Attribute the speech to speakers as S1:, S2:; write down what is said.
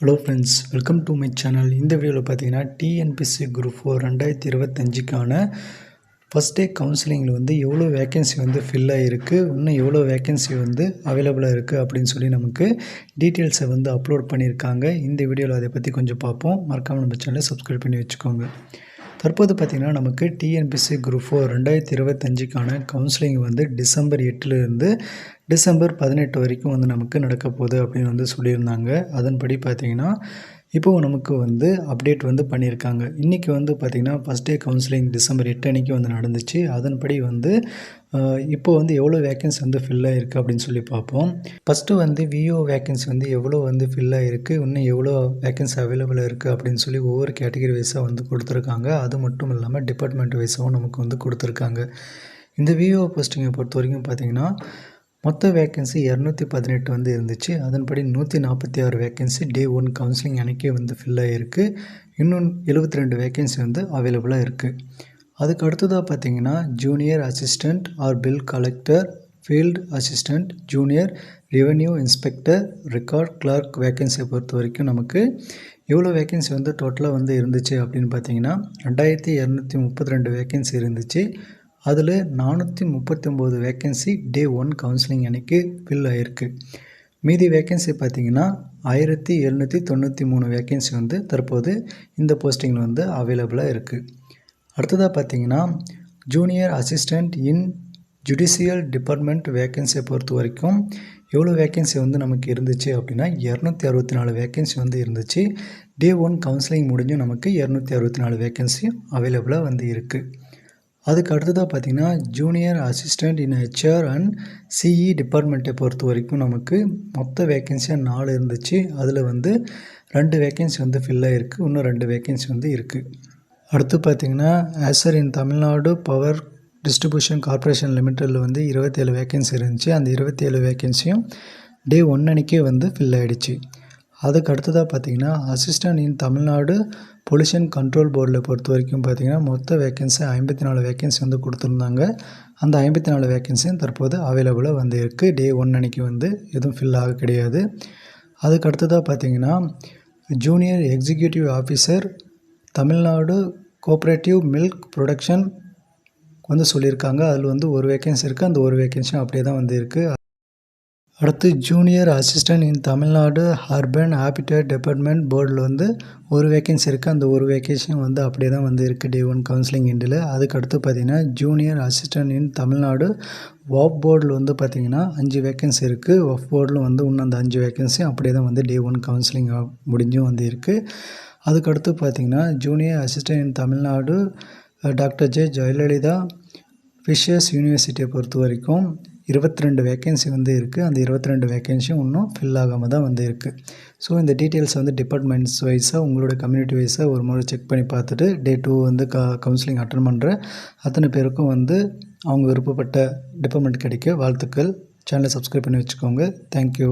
S1: Hello friends, welcome to my channel. இந்த வீடியோவில் பார்த்தீங்கன்னா டிஎன்பிஎஸ்சி குரூப் 4 2025க்கான ஃபஸ்ட் டே கவுன்சிலிங்கில் வந்து எவ்வளோ வேக்கன்சி வந்து ஃபில் ஆகிருக்கு, இன்னும் எவ்வளோ வேக்கன்சி வந்து அவைலபிளாக இருக்குது அப்படின்னு சொல்லி நமக்கு டீட்டெயில்ஸை வந்து அப்லோட் பண்ணியிருக்காங்க. இந்த வீடியோவில் அதை பற்றி கொஞ்சம் பார்ப்போம். மறக்காமல் நம்ம சேனலை சப்ஸ்கிரைப் பண்ணி வச்சுக்கோங்க. தற்போது பார்த்திங்கன்னா நமக்கு டிஎன்பிஎஸ்சி குரூப் 4 2025க்கான கவுன்சிலிங் வந்து டிசம்பர் 8லேருந்து டிசம்பர் 18 வரைக்கும் வந்து நமக்கு நடக்க போகுது அப்படின்னு வந்து சொல்லியிருந்தாங்க. அதன்படி பார்த்திங்கன்னா இப்போது நமக்கு வந்து அப்டேட் வந்து பண்ணியிருக்காங்க. இன்றைக்கி வந்து பார்த்திங்கன்னா ஃபஸ்ட் டே கவுன்சிலிங் டிசம்பர் 8 அன்றைக்கி வந்து நடந்துச்சு. அதன்படி வந்து இப்போ வந்து எவ்வளோ வேக்கன்சி வந்து ஃபில் ஆகிருக்கு அப்படின்னு சொல்லி பார்ப்போம். ஃபஸ்ட்டு வந்து விஓ வேக்கன்சி வந்து எவ்வளோ வந்து ஃபில் ஆகிருக்கு, இன்னும் எவ்வளோ வேக்கன்சி அவைலபிளாக இருக்குது அப்படின்னு சொல்லி ஒவ்வொரு கேட்டகரி வைஸாக வந்து கொடுத்துருக்காங்க. அது மட்டும் இல்லாமல் டிபார்ட்மெண்ட் வைஸாகவும் நமக்கு வந்து கொடுத்துருக்காங்க. இந்த விஓ போஸ்டிங்கை பொறுத்த வரைக்கும் பார்த்திங்கன்னா மொத்த வேக்கன்சி 218 வந்து இருந்துச்சு. அதன்படி 146 வேக்கன்சி டே 1 கவுன்சிலிங் அன்றைக்கே வந்து ஃபில் ஆகிருக்கு. இன்னும் 72 வேக்கன்சி வந்து அவைலபிளாக இருக்குது. அதுக்கு அடுத்ததாக பார்த்திங்கன்னா junior assistant or bill collector, field assistant, junior revenue inspector, record clerk வேக்கன்சியை பொறுத்த வரைக்கும் நமக்கு எவ்வளோ வேக்கன்சி வந்து டோட்டலாக வந்து இருந்துச்சு அப்படின்னு பார்த்தீங்கன்னா 2232 வேக்கன்சி இருந்துச்சு. அதில் 439 வேக்கன்சி டே 1 கவுன்சிலிங் அன்றைக்கி ஃபில் ஆகிருக்கு. மீதி வேக்கன்சி பார்த்திங்கன்னா 1793 வேக்கன்சி வந்து தற்போது இந்த போஸ்டிங்கில் வந்து அவைலபிளாக இருக்குது. அடுத்ததாக பார்த்திங்கன்னா junior assistant in judicial department வேக்கன்சியை பொறுத்த வரைக்கும் எவ்வளோ வேக்கன்சி வந்து நமக்கு இருந்துச்சு அப்படின்னா 264 வேக்கன்சி வந்து இருந்துச்சு. டே 1 கவுன்சிலிங் முடிஞ்சும் நமக்கு 264 வேக்கன்சி அவைலபிளாக வந்து இருக்குது. அதுக்கு அடுத்ததாக பார்த்திங்கன்னா junior assistant in HR and CE டிபார்ட்மெண்ட்டை பொறுத்த வரைக்கும் நமக்கு மொத்த வேக்கன்சியாக 4 இருந்துச்சு. அதில் வந்து 2 வேக்கன்சி வந்து ஃபில் ஆகிருக்கு. இன்னும் 2 வேக்கன்சி வந்து இருக்குது. அடுத்து பார்த்திங்கன்னா ஆசர் இன் தமிழ்நாடு பவர் டிஸ்ட்ரிபியூஷன் கார்ப்பரேஷன் லிமிட்டடில் வந்து 27 வேக்கன்சி இருந்துச்சு. அந்த 27 வேக்கன்சியும் டே 1 அன்றைக்கே வந்து ஃபில் ஆகிடுச்சு. அதுக்கு அடுத்ததாக பார்த்திங்கன்னா assistant in Tamil Nadu pollution control போர்டில் பொறுத்த வரைக்கும் பார்த்திங்கன்னா மொத்த வேக்கன்சி 54 வேக்கன்சி வந்து கொடுத்துருந்தாங்க. அந்த 54 வேக்கன்சியும் தற்போது அவைலபிளாக வந்து இருக்குது. டே 1 அன்றைக்கி வந்து எதுவும் ஃபில் ஆக கிடையாது. அதுக்கு அடுத்ததாக பார்த்திங்கன்னா junior executive officer Tamil Nadu cooperative milk production வந்து சொல்லியிருக்காங்க. அதில் வந்து ஒரு வேக்கன்சி இருக்குது. அந்த ஒரு வேக்கன்சியும் அப்படியே தான் வந்து இருக்குது. அடுத்து junior assistant in Tamil Nadu urban habitat development போர்டில் வந்து ஒரு வேக்கன்சி இருக்குது. அந்த ஒரு வேக்கன்சியும் வந்து அப்படியே தான் வந்து இருக்குது டே 1 கவுன்சிலிங் எண்டில். அதுக்கு அடுத்து பார்த்திங்கன்னா junior assistant in Tamil Nadu warp போர்டில் வந்து பார்த்திங்கன்னா 5 வேக்கன்சி இருக்குது. வாப் போர்டில் வந்து இன்னும் அந்த 5 வேக்கன்சி அப்படியே தான் வந்து டே 1 கவுன்சிலிங் முடிஞ்சும் வந்து இருக்குது. அதுக்கடுத்து பார்த்திங்கன்னா junior assistant in Tamil Nadu doctor J Jayalalithaa fishers யூனிவர்சிட்டியை பொறுத்த வரைக்கும் 22 வேக்கன்சி வந்து இருக்குது. அந்த 22 வேக்கன்சியும் இன்னும் ஃபில் ஆகாமல் தான் வந்து இருக்குது. ஸோ இந்த டீட்டெயில்ஸ் வந்து டிபார்ட்மெண்ட்ஸ் வைஸாக உங்களோட கம்யூனிட்டி வைஸாக ஒரு முறை செக் பண்ணி பார்த்துட்டு டே 2 வந்து கவுன்சிலிங் அட்டன் பண்ணுற அத்தனை பேருக்கும் வந்து அவங்க விருப்பப்பட்ட டிபார்ட்மெண்ட் கிடைக்க வாழ்த்துக்கள். சேனலை சப்ஸ்கிரைப் பண்ணி வச்சுக்கோங்க. தேங்க்யூ.